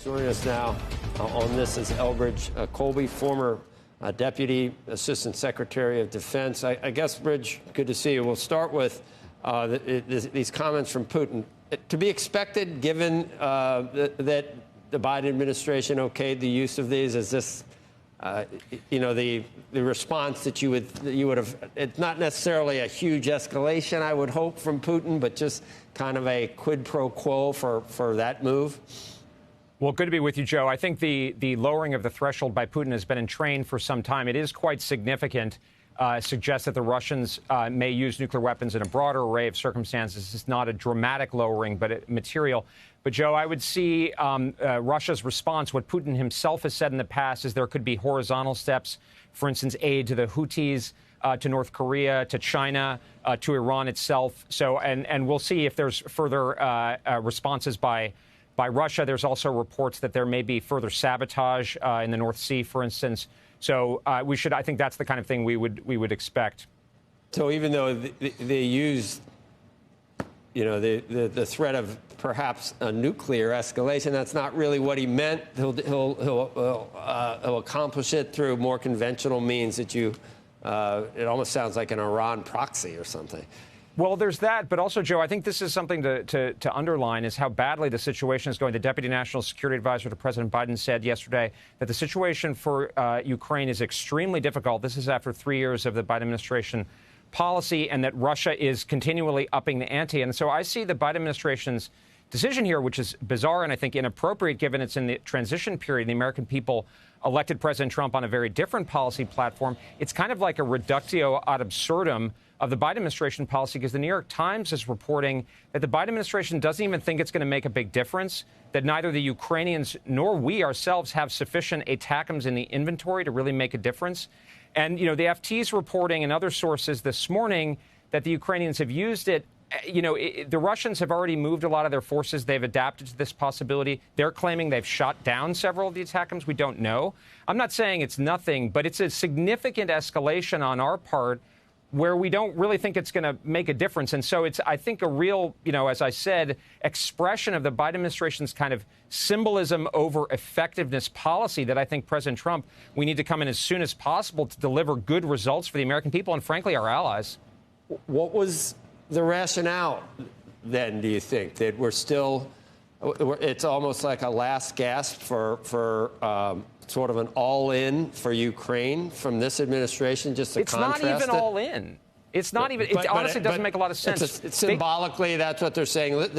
Joining us now on this is Elbridge Colby, former Deputy Assistant Secretary of Defense. I guess, Bridge, good to see you. We'll start with these comments from Putin. To be expected, given that the Biden administration okayed the use of these, is this, the response that you would have? It's not necessarily a huge escalation, I would hope, from Putin, but just kind of a quid pro quo for that move. Well, good to be with you, Joe. I think the lowering of the threshold by Putin has been in train for some time. It is quite significant. Suggests that the Russians may use nuclear weapons in a broader array of circumstances. It's not a dramatic lowering, but material. But, Joe, I would see Russia's response. What Putin himself has said in the past is there could be horizontal steps, for instance, aid to the Houthis, to North Korea, to China, to Iran itself. So, and we'll see if there's further responses by Russia. There's also reports that there may be further sabotage in the North Sea, for instance. So I think that's the kind of thing we would expect. So even though they used, the threat of perhaps a nuclear escalation, that's not really what he meant. He'll accomplish it through more conventional means that it almost sounds like an Iran proxy or something. Well, there's that. But also, Joe, I think this is something to underline is how badly the situation is going. The Deputy National Security Advisor to President Biden said yesterday that the situation for Ukraine is extremely difficult. This is after 3 years of the Biden administration policy, and that Russia is continually upping the ante. And so I see the Biden administration's decision here, which is bizarre and I think inappropriate given it's in the transition period. The American people elected President Trump on a very different policy platform. It's kind of like a reductio ad absurdum of the Biden administration policy, because the New York Times is reporting that the Biden administration doesn't even think it's going to make a big difference, that neither the Ukrainians nor we ourselves have sufficient ATACMS in the inventory to really make a difference. And, the FT's reporting and other sources this morning that the Ukrainians have used it. The Russians have already moved a lot of their forces. They've adapted to this possibility. They're claiming they've shot down several of the ATACMS. We don't know. I'm not saying it's nothing, but it's a significant escalation on our part where we don't really think it's going to make a difference. And so it's, I think, a real, as I said, expression of the Biden administration's kind of symbolism over effectiveness policy that I think President Trump, we need to come in as soon as possible to deliver good results for the American people and, frankly, our allies. What was the rationale then, do you think, that we're still, it's almost like a last gasp for sort of an all-in for Ukraine from this administration, just to contrast it? It's not even all-in. It's not even, it honestly doesn't make a lot of sense. Symbolically, that's what they're saying.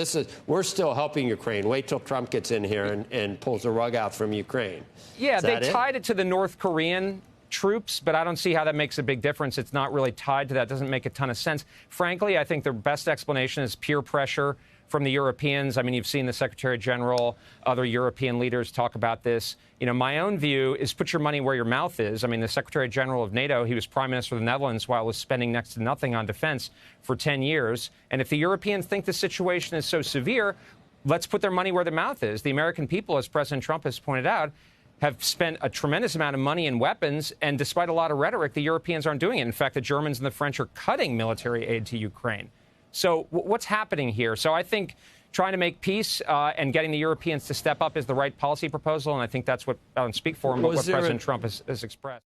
We're still helping Ukraine. Wait till Trump gets in here and pulls the rug out from Ukraine. Yeah, they tied it to the North Korean troops, but I don't see how that makes a big difference. It's not really tied to that. It doesn't make a ton of sense. Frankly, I think the best explanation is peer pressure from the Europeans. I mean, you've seen the Secretary General, other European leaders talk about this. My own view is put your money where your mouth is. I mean, the Secretary General of NATO, he was Prime Minister of the Netherlands while was spending next to nothing on defense for 10 years. And if the Europeans think the situation is so severe, let's put their money where their mouth is. The American people, as President Trump has pointed out, have spent a tremendous amount of money in weapons, and despite a lot of rhetoric, the Europeans aren't doing it. In fact, the Germans and the French are cutting military aid to Ukraine. So what's happening here? So I think trying to make peace and getting the Europeans to step up is the right policy proposal, and I think that's what I don't speak for him, but what President Trump has expressed.